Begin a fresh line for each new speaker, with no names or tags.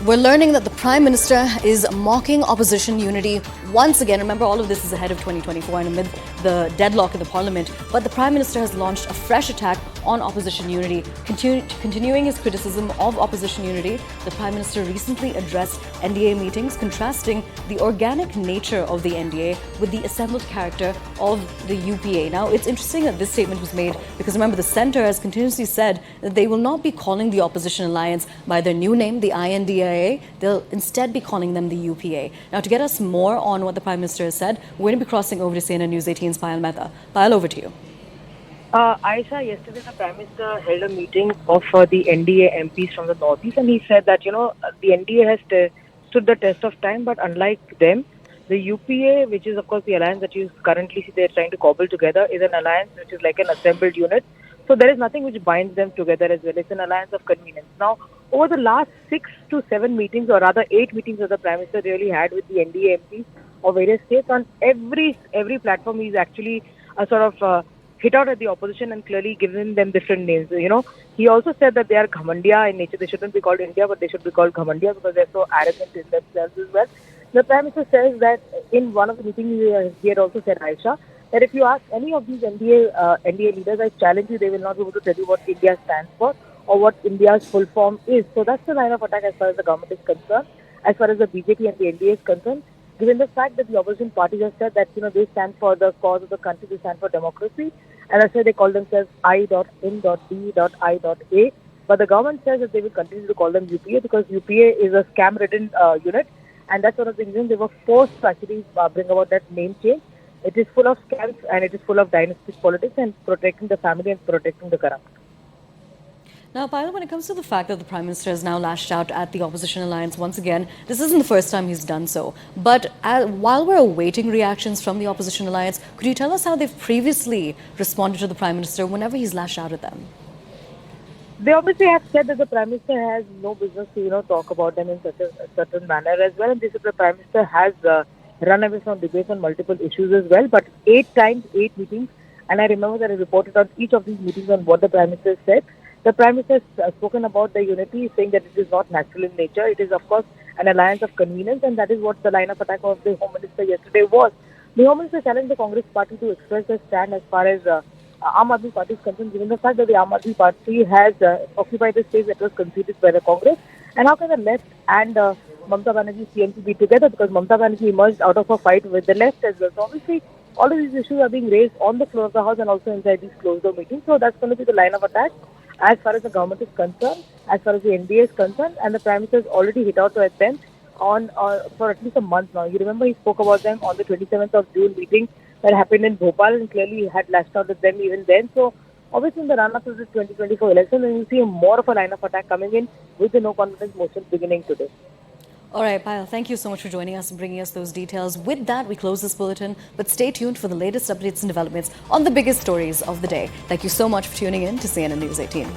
We're learning that the Prime Minister is mocking opposition unity once again. Remember, all of this is ahead of 2024 and amid the deadlock in the parliament. But the Prime Minister has launched a fresh attack on opposition unity. Continuing his criticism of opposition unity, the Prime Minister recently addressed NDA meetings, contrasting the organic nature of the NDA with the assembled character of the UPA. Now, it's interesting that this statement was made because, remember, the centre has continuously said that they will not be calling the opposition alliance by their new name, the I.N.D.I.A. They'll instead be calling them the UPA. Now, to get us more on what the Prime Minister has said, we're going to be crossing over to CNN News 18's Payal Mehta. Payal, over to you.
Aisha, yesterday the Prime Minister held a meeting of the NDA MPs from the Northeast, and he said that, the NDA has stood the test of time, but unlike them, the UPA, which is of course the alliance that you currently see they're trying to cobble together, is an alliance which is like an assembled unit. So there is nothing which binds them together as well. It's an alliance of convenience. Now, over the last 6 to 7 meetings, or rather 8 meetings that the Prime Minister really had with the NDA MPs of various states, on every platform he's actually hit out at the opposition and clearly given them different names. He also said that they are Ghamandiya in nature. They shouldn't be called India, but they should be called Ghamandiya because they're so arrogant in themselves as well. The Prime Minister says that in one of the meetings he had also said, Aisha, that if you ask any of these NDA leaders, I challenge you, they will not be able to tell you what India stands for or what India's full form is. So that's the line of attack as far as the government is concerned. As far as the BJP and the NDA is concerned, given the fact that the opposition parties have said that they stand for the cause of the country, they stand for democracy, and that's why they call themselves I.N.D.I.A. But the government says that they will continue to call them UPA because UPA is a scam-ridden unit, and that's one of the reasons they were forced to actually bring about that name change. It is full of scams and it is full of dynastic politics and protecting the family and protecting the corrupt.
Now, Payal, when it comes to the fact that the Prime Minister has now lashed out at the opposition alliance once again, this isn't the first time he's done so. But while we're awaiting reactions from the opposition alliance, could you tell us how they've previously responded to the Prime Minister whenever he's lashed out at them?
They obviously have said that the Prime Minister has no business to talk about them in such a certain manner as well. And they said the Prime Minister has run away from debates on multiple issues as well. But 8 times, 8 meetings, and I remember that I reported on each of these meetings on what the Prime Minister said. The Prime Minister has spoken about the unity, saying that it is not natural in nature. It is, of course, an alliance of convenience, and that is what the line of attack of the Home Minister yesterday was. The Home Minister challenged the Congress Party to express their stand as far as Aam Aadmi Party is concerned, given the fact that the Aam Aadmi Party has occupied the space that was conceded by the Congress. And how can the left and Mamata Banerjee CMP be together? Because Mamata Banerjee emerged out of a fight with the left as well. So obviously, all of these issues are being raised on the floor of the House and also inside these closed-door meetings. So that's going to be the line of attack as far as the government is concerned, as far as the NDA is concerned, and the Prime Minister has already hit out at them for at least a month now. You remember he spoke about them on the 27th of June meeting that happened in Bhopal, and clearly he had lashed out at them even then. So obviously in the run-up to the 2024 election, we will see more of a line of attack coming in with the no-confidence motion beginning today.
All right, Payal, thank you so much for joining us and bringing us those details. With that, we close this bulletin, but stay tuned for the latest updates and developments on the biggest stories of the day. Thank you so much for tuning in to CNN News 18.